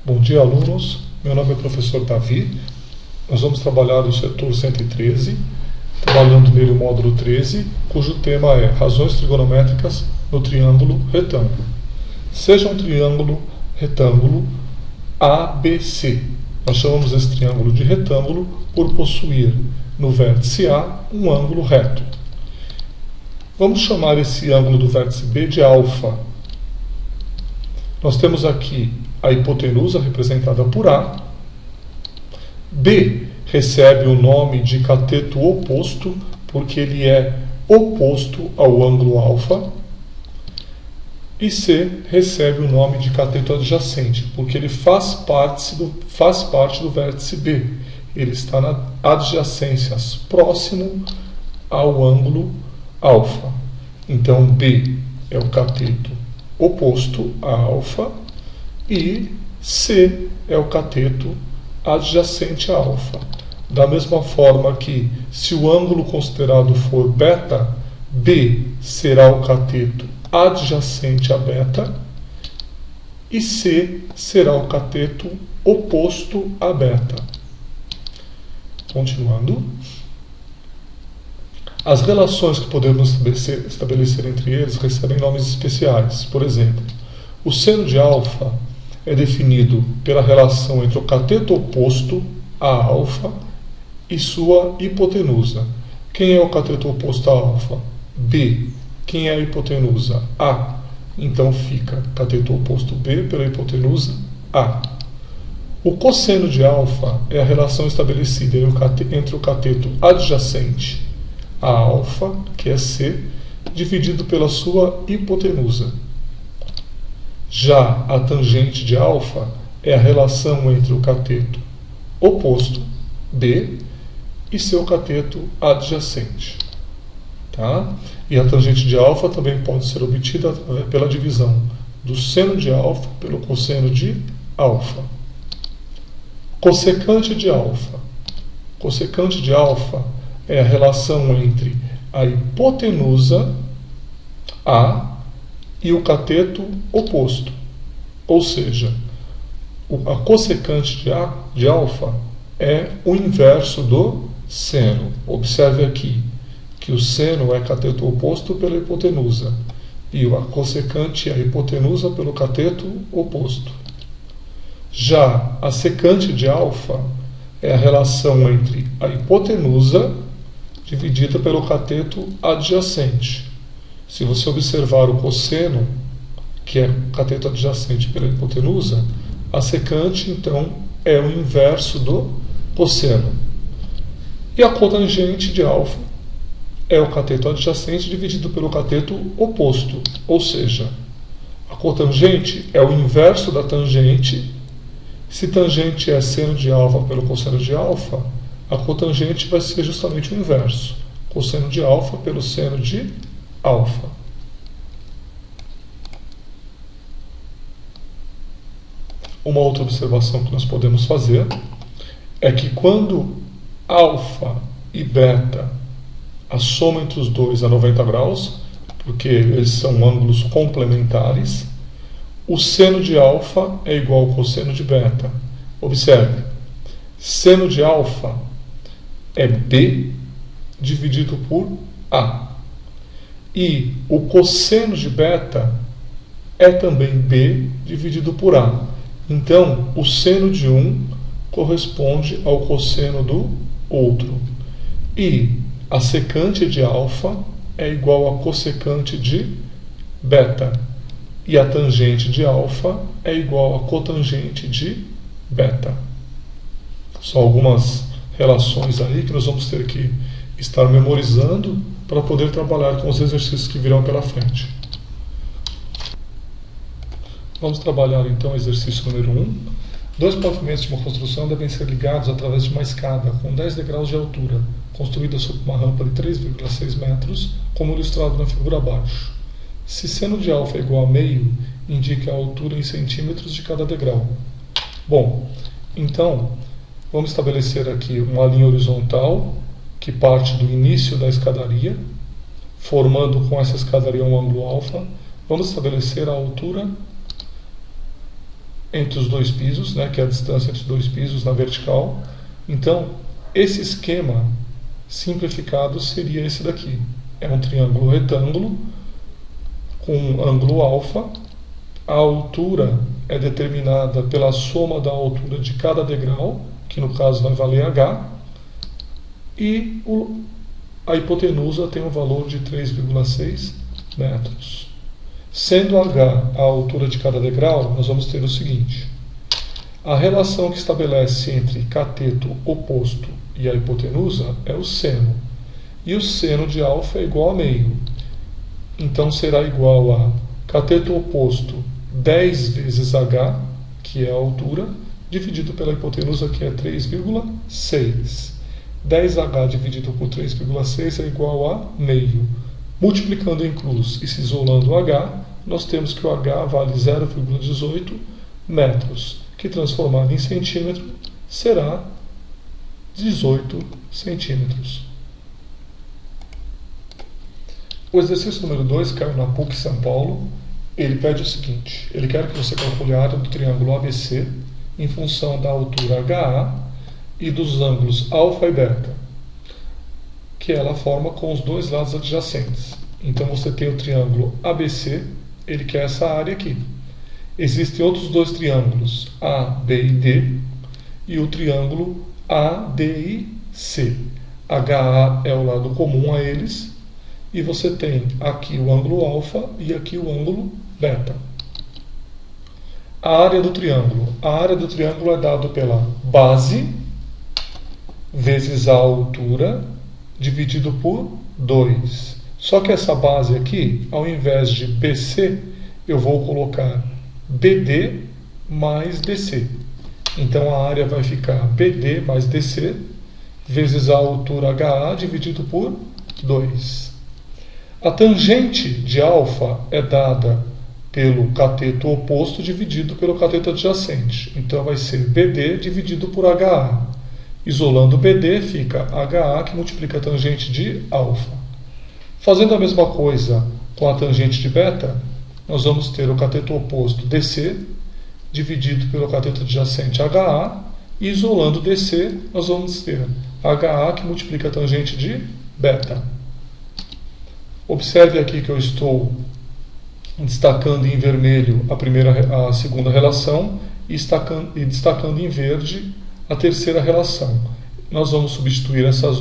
Bom dia, alunos. Meu nome é professor Davi. Nós vamos trabalhar o setor 113, trabalhando nele o módulo 13, cujo tema é razões trigonométricas no triângulo retângulo. Seja um triângulo retângulo ABC. Nós chamamos esse triângulo de retângulo por possuir no vértice A um ângulo reto. Vamos chamar esse ângulo do vértice B de alfa. Nós temos aqui a hipotenusa representada por A. B recebe o nome de cateto oposto, porque ele é oposto ao ângulo alfa. E C recebe o nome de cateto adjacente, porque ele faz parte do vértice B. Ele está na adjacência, próximo ao ângulo alfa. Então, B é o cateto oposto a alfa e C é o cateto adjacente a alfa. Da mesma forma que, se o ângulo considerado for beta, B será o cateto adjacente a beta e C será o cateto oposto a beta. Continuando. As relações que podemos estabelecer entre eles recebem nomes especiais. Por exemplo, o seno de alfa é definido pela relação entre o cateto oposto a alfa e sua hipotenusa. Quem é o cateto oposto a alfa? B. Quem é a hipotenusa? A. Então fica cateto oposto B pela hipotenusa A. O cosseno de alfa é a relação estabelecida entre o cateto adjacente a alfa, que é C, dividido pela sua hipotenusa. Já a tangente de alfa é a relação entre o cateto oposto, B, e seu cateto adjacente. Tá? E a tangente de alfa também pode ser obtida pela divisão do seno de alfa pelo cosseno de alfa. Cossecante de alfa. Cossecante de alfa é a relação entre a hipotenusa A e o cateto oposto. Ou seja, a cossecante de alfa é o inverso do seno. Observe aqui que o seno é cateto oposto pela hipotenusa e a cossecante é a hipotenusa pelo cateto oposto. Já a secante de alfa é a relação entre a hipotenusa dividida pelo cateto adjacente. Se você observar o cosseno, que é cateto adjacente pela hipotenusa, a secante, então, é o inverso do cosseno. E a cotangente de alfa é o cateto adjacente dividido pelo cateto oposto. Ou seja, a cotangente é o inverso da tangente. Se tangente é seno de alfa pelo cosseno de alfa, a cotangente vai ser justamente o inverso. Cosseno de alfa pelo seno de alfa. Uma outra observação que nós podemos fazer é que quando alfa e beta, a soma entre os dois é 90 graus, porque eles são ângulos complementares, o seno de alfa é igual ao cosseno de beta. Observe, seno de alfa é B dividido por A. E o cosseno de beta é também B dividido por A. Então, o seno de um corresponde ao cosseno do outro. E a secante de alfa é igual a cossecante de beta. E a tangente de alfa é igual a cotangente de beta. São algumas relações aí que nós vamos ter que estar memorizando para poder trabalhar com os exercícios que virão pela frente. Vamos trabalhar então o exercício número 1. Dois pavimentos de uma construção devem ser ligados através de uma escada com 10 degraus de altura, construída sob uma rampa de 3,6 metros, como ilustrado na figura abaixo. Se seno de alfa é igual a meio, indique a altura em centímetros de cada degrau. Bom, então, vamos estabelecer aqui uma linha horizontal que parte do início da escadaria, formando com essa escadaria um ângulo alfa. Vamos estabelecer a altura entre os dois pisos, né, que é a distância entre os dois pisos na vertical. Então, esse esquema simplificado seria esse daqui. É um triângulo retângulo com ângulo alfa. A altura é determinada pela soma da altura de cada degrau, que no caso vai valer h, e a hipotenusa tem um valor de 3,6 metros. Sendo h a altura de cada degrau, nós vamos ter o seguinte: a relação que estabelece entre cateto oposto e a hipotenusa é o seno, e o seno de alfa é igual a meio. Então será igual a cateto oposto 10 vezes h, que é a altura, dividido pela hipotenusa, que é 3,6. 10h dividido por 3,6 é igual a meio. Multiplicando em cruz e se isolando o h, nós temos que o h vale 0,18 metros, que transformado em centímetro será 18 centímetros. O exercício número 2 caiu na PUC São Paulo. Ele pede o seguinte: ele quer que você calcule a área do triângulo ABC em função da altura HA e dos ângulos alfa e beta, que ela forma com os dois lados adjacentes. Então você tem o triângulo ABC, ele quer essa área aqui. Existem outros dois triângulos, A, B e D, e o triângulo ADIC. HA é o lado comum a eles, e você tem aqui o ângulo alfa e aqui o ângulo beta. A área do triângulo. A área do triângulo é dada pela base vezes a altura dividido por 2. Só que essa base aqui, ao invés de BC, eu vou colocar BD mais DC. Então a área vai ficar BD mais DC vezes a altura HA dividido por 2. A tangente de alfa é dada pelo cateto oposto dividido pelo cateto adjacente. Então vai ser BD dividido por HA. Isolando BD fica HA, que multiplica a tangente de alfa. Fazendo a mesma coisa com a tangente de beta, nós vamos ter o cateto oposto DC dividido pelo cateto adjacente HA, e isolando DC, nós vamos ter HA, que multiplica a tangente de beta. Observe aqui que eu estou destacando em vermelho a segunda relação e destacando em verde a terceira relação. Nós vamos substituir esses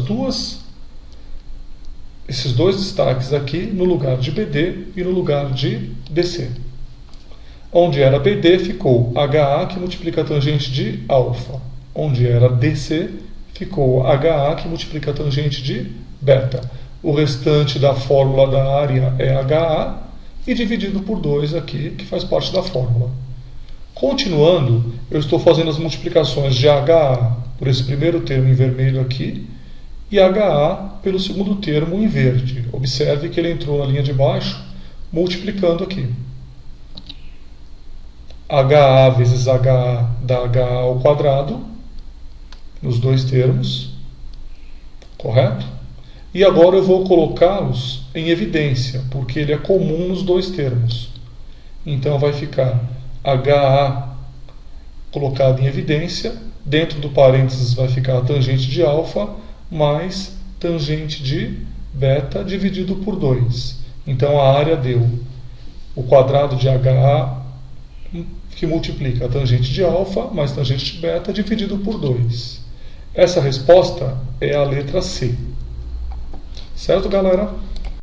dois destaques aqui no lugar de BD e no lugar de DC. Onde era BD ficou HA, que multiplica a tangente de alfa. Onde era DC ficou HA, que multiplica a tangente de beta. O restante da fórmula da área é HA e dividido por 2 aqui, que faz parte da fórmula. Continuando, eu estou fazendo as multiplicações de HA por esse primeiro termo em vermelho aqui e HA pelo segundo termo em verde. Observe que ele entrou na linha de baixo, multiplicando aqui. HA vezes HA dá HA ao quadrado, nos dois termos, correto? E agora eu vou colocá-los em evidência, porque ele é comum nos dois termos. Então vai ficar HA colocado em evidência, dentro do parênteses vai ficar a tangente de alfa mais tangente de beta dividido por 2. Então a área deu o quadrado de HA, que multiplica a tangente de alfa mais tangente de beta dividido por 2. Essa resposta é a letra C. Certo, galera?